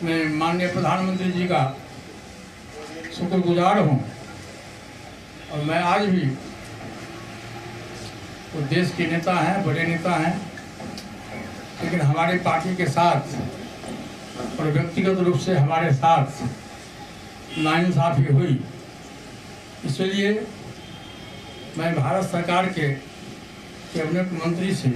मैं माननीय प्रधानमंत्री जी का शुक्रगुजार हूँ और मैं आज भी वो देश के नेता हैं, बड़े नेता हैं, लेकिन हमारी पार्टी के साथ और व्यक्तिगत रूप से हमारे साथ नाइंसाफ़ी हुई, इसलिए मैं भारत सरकार के कैबिनेट मंत्री से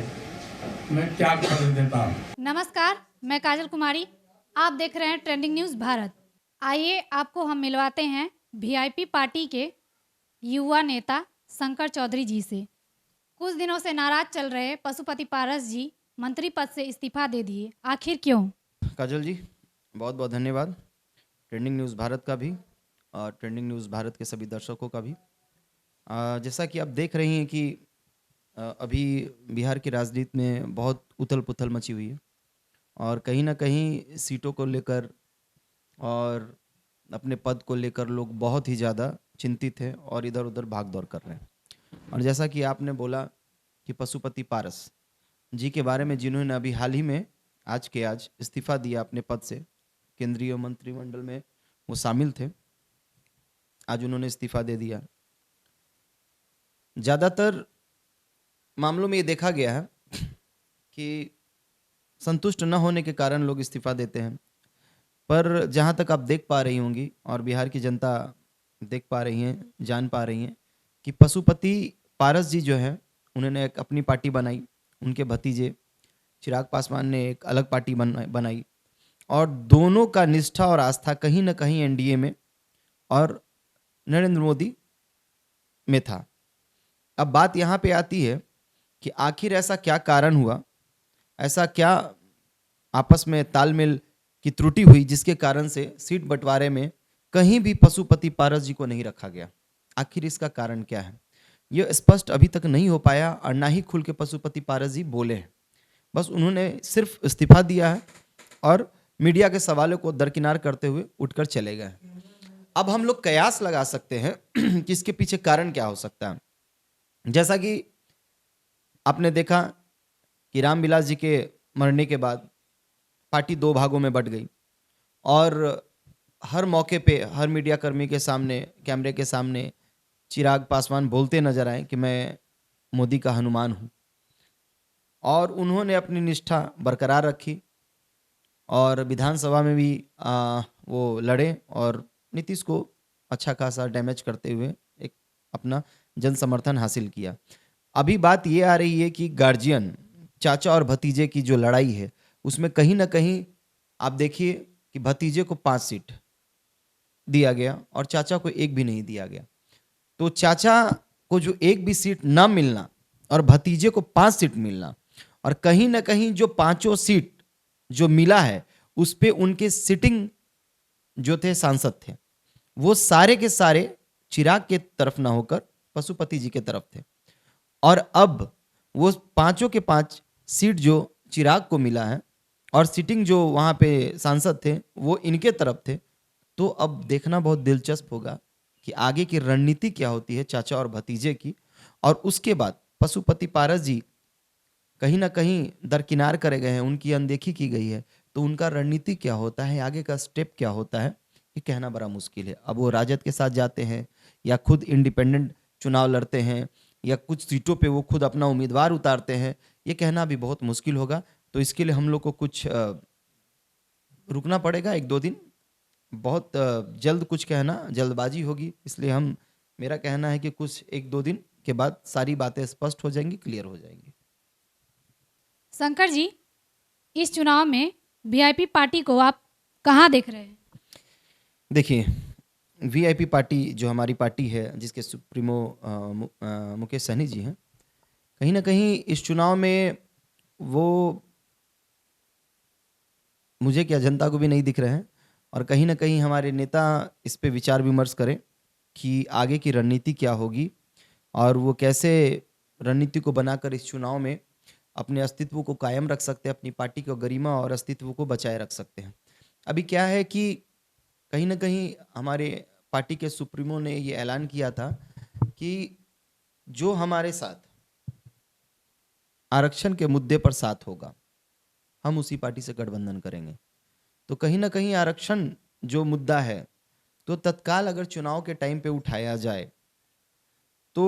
मैं त्याग पत्र देता हूँ। नमस्कार, मैं काजल कुमारी, आप देख रहे हैं ट्रेंडिंग न्यूज़ भारत। आइए आपको हम मिलवाते हैं वीआईपी पार्टी के युवा नेता शंकर चौधरी जी से। कुछ दिनों से नाराज चल रहे पशुपति पारस जी मंत्री पद से इस्तीफा दे दिए, आखिर क्यों? काजल जी, बहुत बहुत धन्यवाद ट्रेंडिंग न्यूज़ भारत का भी और ट्रेंडिंग न्यूज़ भारत के सभी दर्शकों का भी। जैसा कि आप देख रही हैं कि अभी बिहार की राजनीति में बहुत उथल पुथल मची हुई है और कहीं ना कहीं सीटों को लेकर और अपने पद को लेकर लोग बहुत ही ज़्यादा चिंतित हैं और इधर उधर भाग दौड़ कर रहे हैं। और जैसा कि आपने बोला कि पशुपति पारस जी के बारे में, जिन्होंने अभी हाल ही में आज के आज इस्तीफा दिया अपने पद से, केंद्रीय मंत्रिमंडल में वो शामिल थे, आज उन्होंने इस्तीफा दे दिया। ज़्यादातर मामलों में ये देखा गया है कि संतुष्ट न होने के कारण लोग इस्तीफा देते हैं, पर जहाँ तक आप देख पा रही होंगी और बिहार की जनता देख पा रही हैं, जान पा रही हैं कि पशुपति पारस जी जो है, उन्होंने एक अपनी पार्टी बनाई, उनके भतीजे चिराग पासवान ने एक अलग पार्टी बनाई और दोनों का निष्ठा और आस्था कहीं ना कहीं एनडीए में और नरेंद्र मोदी में था। अब बात यहाँ पे आती है कि आखिर ऐसा क्या कारण हुआ, ऐसा क्या आपस में तालमेल की त्रुटि हुई जिसके कारण से सीट बंटवारे में कहीं भी पशुपति पारस जी को नहीं रखा गया। आखिर इसका कारण क्या है, यह स्पष्ट अभी तक नहीं हो पाया और ना ही खुल के पशुपति पारस जी बोले हैं। बस उन्होंने सिर्फ इस्तीफा दिया है और मीडिया के सवालों को दरकिनार करते हुए उठकर चले गए। अब हम लोग कयास लगा सकते हैं कि इसके पीछे कारण क्या हो सकता है। जैसा कि आपने देखा कि रामविलास जी के मरने के बाद पार्टी दो भागों में बट गई और हर मौके पे हर मीडिया कर्मी के सामने, कैमरे के सामने चिराग पासवान बोलते नजर आए कि मैं मोदी का हनुमान हूँ और उन्होंने अपनी निष्ठा बरकरार रखी और विधानसभा में भी वो लड़े और नीतीश को अच्छा खासा डैमेज करते हुए एक अपना जन समर्थन हासिल किया। अभी बात ये आ रही है कि गार्जियन, चाचा और भतीजे की जो लड़ाई है, उसमें कहीं ना कहीं आप देखिए कि भतीजे को 5 सीट दिया गया और चाचा को एक भी नहीं दिया गया। तो चाचा को जो एक भी सीट ना मिलना और भतीजे को 5 सीट मिलना, और कहीं ना कहीं जो पांचों सीट जो मिला है उस पे उनके सिटिंग जो थे सांसद थे, वो सारे के सारे चिराग के तरफ ना होकर पशुपति जी के तरफ थे और अब वो पांचों के 5 सीट जो चिराग को मिला है और सिटिंग जो वहां पे सांसद थे वो इनके तरफ थे। तो अब देखना बहुत दिलचस्प होगा कि आगे की रणनीति क्या होती है चाचा और भतीजे की, और उसके बाद पशुपति पारस जी कहीं ना कहीं दरकिनार करे गए हैं, उनकी अनदेखी की गई है, तो उनका रणनीति क्या होता है, आगे का स्टेप क्या होता है, ये कहना बड़ा मुश्किल है। अब वो राजद के साथ जाते हैं या खुद इंडिपेंडेंट चुनाव लड़ते हैं या कुछ सीटों पे वो खुद अपना उम्मीदवार उतारते हैं, ये कहना भी बहुत मुश्किल होगा। तो इसके लिए हम लोग को कुछ रुकना पड़ेगा 1-2 दिन। बहुत जल्द कुछ कहना जल्दबाजी होगी, इसलिए मेरा कहना है कि कुछ 1-2 दिन के बाद सारी बातें स्पष्ट हो जाएंगी, क्लियर हो जाएंगी। शंकर जी, इस चुनाव में वीआईपी पार्टी को आप कहाँ देख रहे हैं? देखिए, वीआईपी पार्टी जो हमारी पार्टी है, जिसके सुप्रीमो मुकेश सहनी जी हैं, कहीं ना कहीं इस चुनाव में वो मुझे क्या जनता को भी नहीं दिख रहे हैं और कहीं ना कहीं हमारे नेता इस पे विचार विमर्श करें कि आगे की रणनीति क्या होगी और वो कैसे रणनीति को बनाकर इस चुनाव में अपने अस्तित्व को कायम रख सकते हैं, अपनी पार्टी को गरिमा और अस्तित्व को बचाए रख सकते हैं। अभी क्या है कि कहीं ना कहीं हमारे पार्टी के सुप्रीमो ने ये ऐलान किया था कि जो हमारे साथ आरक्षण के मुद्दे पर साथ होगा, हम उसी पार्टी से गठबंधन करेंगे। तो कहीं ना कहीं आरक्षण जो मुद्दा है तो तत्काल अगर चुनाव के टाइम पे उठाया जाए तो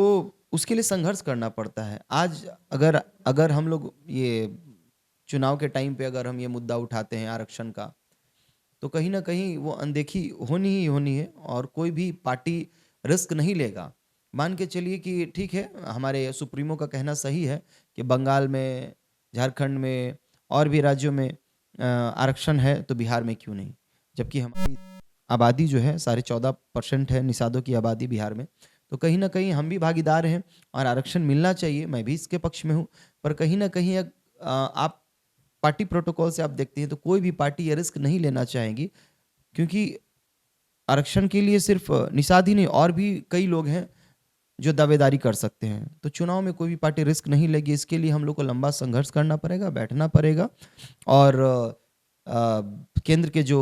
उसके लिए संघर्ष करना पड़ता है। आज अगर अगर हम लोग ये चुनाव के टाइम पे अगर हम ये मुद्दा उठाते हैं आरक्षण का, तो कहीं ना कहीं वो अनदेखी होनी ही होनी है और कोई भी पार्टी रिस्क नहीं लेगा। मान के चलिए कि ठीक है, हमारे सुप्रीमो का कहना सही है कि बंगाल में, झारखंड में और भी राज्यों में आरक्षण है, तो बिहार में क्यों नहीं? जबकि हमारी आबादी जो है 14.5% है, निषादों की आबादी बिहार में। तो कहीं ना कहीं हम भी भागीदार हैं और आरक्षण मिलना चाहिए, मैं भी इसके पक्ष में हूँ। पर कहीं ना कहीं आप पार्टी प्रोटोकॉल से आप देखते हैं तो कोई भी पार्टी ये रिस्क नहीं लेना चाहेगी, क्योंकि आरक्षण के लिए सिर्फ निषाद ही नहीं और भी कई लोग हैं जो दावेदारी कर सकते हैं। तो चुनाव में कोई भी पार्टी रिस्क नहीं लेगी। इसके लिए हम लोग को लंबा संघर्ष करना पड़ेगा, बैठना पड़ेगा और केंद्र के जो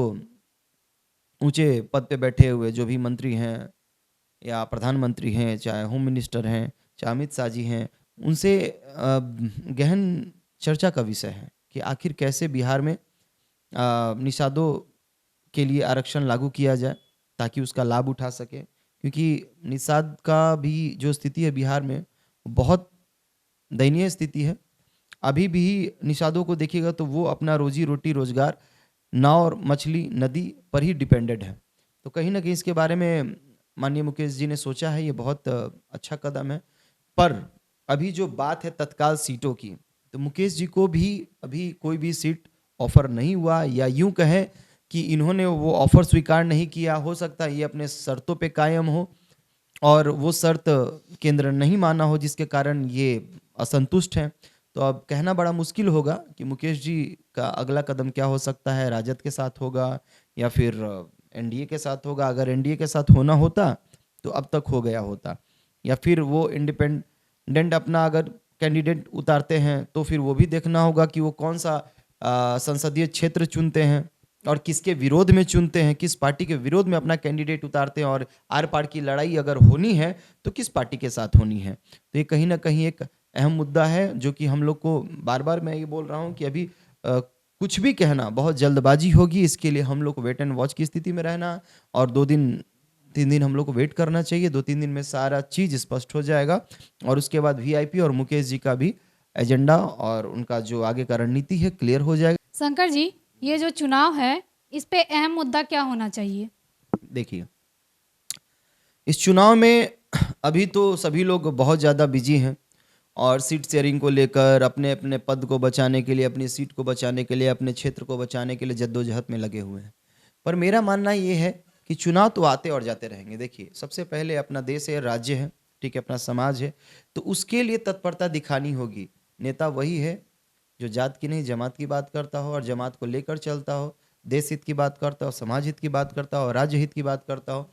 ऊंचे पद पे बैठे हुए जो भी मंत्री हैं या प्रधानमंत्री हैं, चाहे होम मिनिस्टर हैं, चाहे अमित शाह जी हैं, उनसे गहन चर्चा का विषय है कि आखिर कैसे बिहार में निषादों के लिए आरक्षण लागू किया जाए ताकि उसका लाभ उठा सके। क्योंकि निषाद का भी जो स्थिति है बिहार में बहुत दयनीय स्थिति है। अभी भी निषादों को देखिएगा तो वो अपना रोजी रोटी रोजगार नाव और मछली नदी पर ही डिपेंडेड है। तो कहीं ना कहीं इसके बारे में माननीय मुकेश जी ने सोचा है, ये बहुत अच्छा कदम है। पर अभी जो बात है तत्काल सीटों की, तो मुकेश जी को भी अभी कोई भी सीट ऑफर नहीं हुआ, या यूं कहें कि इन्होंने वो ऑफर स्वीकार नहीं किया। हो सकता है ये अपने शर्तों पे कायम हो और वो शर्त केंद्र नहीं माना हो, जिसके कारण ये असंतुष्ट हैं। तो अब कहना बड़ा मुश्किल होगा कि मुकेश जी का अगला कदम क्या हो सकता है। राजद के साथ होगा या फिर एनडीए के साथ होगा। अगर एनडीए के साथ होना होता तो अब तक हो गया होता, या फिर वो इंडिपेंडेंट अपना अगर कैंडिडेट उतारते हैं तो फिर वो भी देखना होगा कि वो कौन सा संसदीय क्षेत्र चुनते हैं और किसके विरोध में चुनते हैं, किस पार्टी के विरोध में अपना कैंडिडेट उतारते हैं, और आर पार की लड़ाई अगर होनी है तो किस पार्टी के साथ होनी है। तो ये कहीं ना कहीं एक अहम मुद्दा है जो कि हम लोग को बार बार मैं ये बोल रहा हूँ कि अभी कुछ भी कहना बहुत जल्दबाजी होगी। इसके लिए हम लोग को वेट एंड वॉच की स्थिति में रहना और 2-3 दिन हम लोग को वेट करना चाहिए। 2-3 दिन में सारा चीज़ स्पष्ट हो जाएगा और उसके बाद वीआईपी और मुकेश जी का भी एजेंडा और उनका जो आगे का रणनीति है क्लियर हो जाएगा। शंकर जी, ये जो चुनाव है इस पे अहम मुद्दा क्या होना चाहिए? देखिए, इस चुनाव में अभी तो सभी लोग बहुत ज़्यादा बिजी हैं और सीट शेयरिंग को लेकर अपने अपने पद को बचाने के लिए, अपनी सीट को बचाने के लिए, अपने क्षेत्र को बचाने के लिए जद्दोजहद में लगे हुए हैं। पर मेरा मानना ये है कि चुनाव तो आते और जाते रहेंगे। देखिए, सबसे पहले अपना देश है, राज्य है, ठीक है, अपना समाज है, तो उसके लिए तत्परता दिखानी होगी। नेता वही है जो जात की नहीं जमात की बात करता हो और जमात को लेकर चलता हो, देश हित की बात करता हो, समाज हित की बात करता हो, राज्य हित की बात करता हो।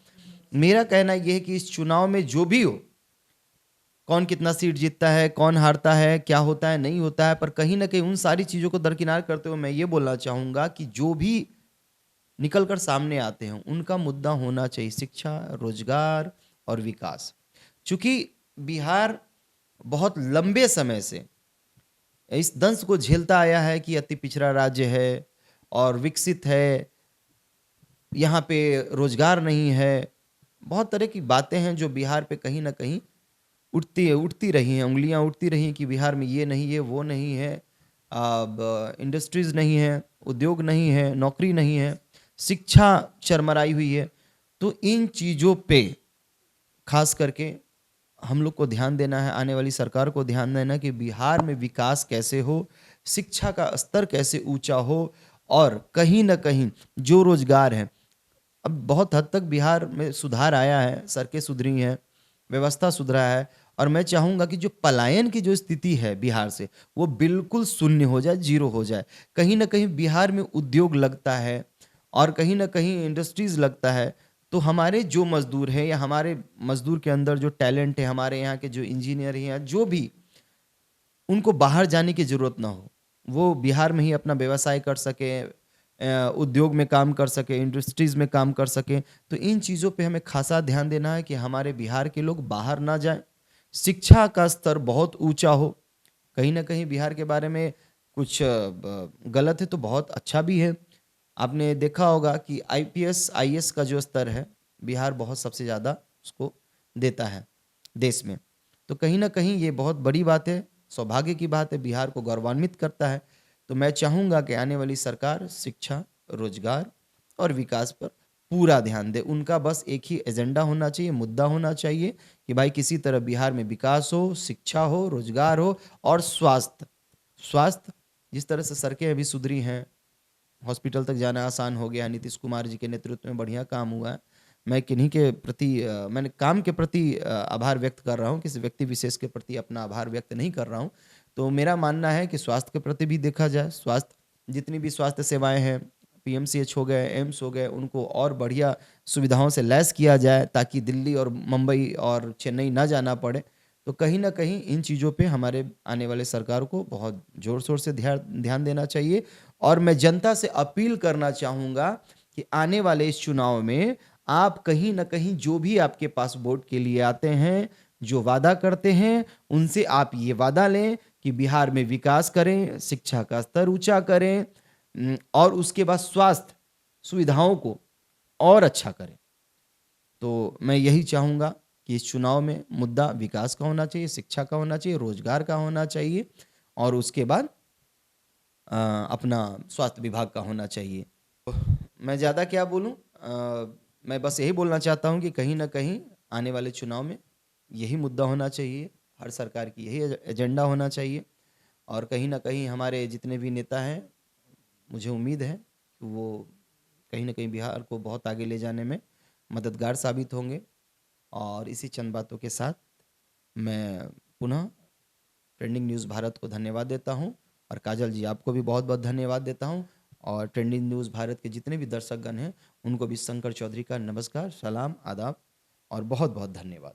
मेरा कहना यह है कि इस चुनाव में जो भी हो, कौन कितना सीट जीतता है, कौन हारता है, क्या होता है, नहीं होता है, पर कहीं ना कहीं उन सारी चीज़ों को दरकिनार करते हुए मैं ये बोलना चाहूँगा कि जो भी निकल कर सामने आते हैं उनका मुद्दा होना चाहिए शिक्षा, रोजगार और विकास। चूँकि बिहार बहुत लंबे समय से इस दंश को झेलता आया है कि अति पिछड़ा राज्य है और विकसित है, यहाँ पे रोजगार नहीं है, बहुत तरह की बातें हैं जो बिहार पे कहीं ना कहीं उठती रही हैं, उंगलियां उठती रही कि बिहार में ये नहीं है, वो नहीं है, अब इंडस्ट्रीज नहीं है, उद्योग नहीं है, नौकरी नहीं है, शिक्षा चरमराई हुई है। तो इन चीज़ों पे खास करके हम लोग को ध्यान देना है, आने वाली सरकार को ध्यान देना कि बिहार में विकास कैसे हो, शिक्षा का स्तर कैसे ऊंचा हो, और कहीं ना कहीं जो रोजगार है, अब बहुत हद तक बिहार में सुधार आया है, सड़कें सुधरी हैं, व्यवस्था सुधरा है, और मैं चाहूँगा कि जो पलायन की जो स्थिति है बिहार से वो बिल्कुल शून्य हो जाए, जीरो हो जाए। कहीं ना कहीं बिहार में उद्योग लगता है और कहीं ना कहीं इंडस्ट्रीज लगता है, तो हमारे जो मजदूर हैं या हमारे मजदूर के अंदर जो टैलेंट है, हमारे यहाँ के जो इंजीनियर हैं, जो भी, उनको बाहर जाने की ज़रूरत ना हो, वो बिहार में ही अपना व्यवसाय कर सके, उद्योग में काम कर सके, इंडस्ट्रीज़ में काम कर सके। तो इन चीज़ों पे हमें खासा ध्यान देना है कि हमारे बिहार के लोग बाहर ना जाएं, शिक्षा का स्तर बहुत ऊंचा हो। कहीं ना कहीं बिहार के बारे में कुछ गलत है तो बहुत अच्छा भी है आपने देखा होगा कि आईपीएस आईएएस का जो स्तर है बिहार बहुत सबसे ज़्यादा उसको देता है देश में। तो कहीं ना कहीं ये बहुत बड़ी बात है, सौभाग्य की बात है, बिहार को गौरवान्वित करता है। तो मैं चाहूँगा कि आने वाली सरकार शिक्षा, रोजगार और विकास पर पूरा ध्यान दे। उनका बस एक ही एजेंडा होना चाहिए, मुद्दा होना चाहिए कि भाई किसी तरह बिहार में विकास हो, शिक्षा हो, रोजगार हो और स्वास्थ्य। स्वास्थ्य जिस तरह से सड़कें अभी सुधरी हैं, हॉस्पिटल तक जाना आसान हो गया, नीतीश कुमार जी के नेतृत्व में बढ़िया काम हुआ है। मैं किन्हीं के प्रति मैंने काम के प्रति आभार व्यक्त कर रहा हूँ, किसी व्यक्ति विशेष के प्रति अपना आभार व्यक्त नहीं कर रहा हूँ। तो मेरा मानना है कि स्वास्थ्य के प्रति भी देखा जाए, स्वास्थ्य जितनी भी स्वास्थ्य सेवाएं हैं, पीएमसीएच हो गए, एम्स हो गए, उनको और बढ़िया सुविधाओं से लैस किया जाए ताकि दिल्ली और मुंबई और चेन्नई ना जाना पड़े। तो कहीं ना कहीं इन चीज़ों पे हमारे आने वाले सरकार को बहुत जोर शोर से ध्यान देना चाहिए। और मैं जनता से अपील करना चाहूँगा कि आने वाले इस चुनाव में आप कहीं ना कहीं जो भी आपके पास वोट के लिए आते हैं, जो वादा करते हैं, उनसे आप ये वादा लें कि बिहार में विकास करें, शिक्षा का स्तर ऊंचा करें, और उसके बाद स्वास्थ्य सुविधाओं को और अच्छा करें। तो मैं यही चाहूँगा कि इस चुनाव में मुद्दा विकास का होना चाहिए, शिक्षा का होना चाहिए, रोजगार का होना चाहिए और उसके बाद अपना स्वास्थ्य विभाग का होना चाहिए। तो मैं ज़्यादा क्या बोलूँ, मैं बस यही बोलना चाहता हूँ कि कहीं ना कहीं आने वाले चुनाव में यही मुद्दा होना चाहिए, हर सरकार की यही एजेंडा होना चाहिए। और कहीं ना कहीं हमारे जितने भी नेता हैं, मुझे उम्मीद है कि वो कहीं ना कहीं बिहार को बहुत आगे ले जाने में मददगार साबित होंगे। और इसी चंद बातों के साथ मैं पुनः ट्रेंडिंग न्यूज़ भारत को धन्यवाद देता हूं, और काजल जी आपको भी बहुत बहुत धन्यवाद देता हूं। और ट्रेंडिंग न्यूज़ भारत के जितने भी दर्शकगण हैं उनको भी शंकर चौधरी का नमस्कार, सलाम, आदाब और बहुत बहुत धन्यवाद।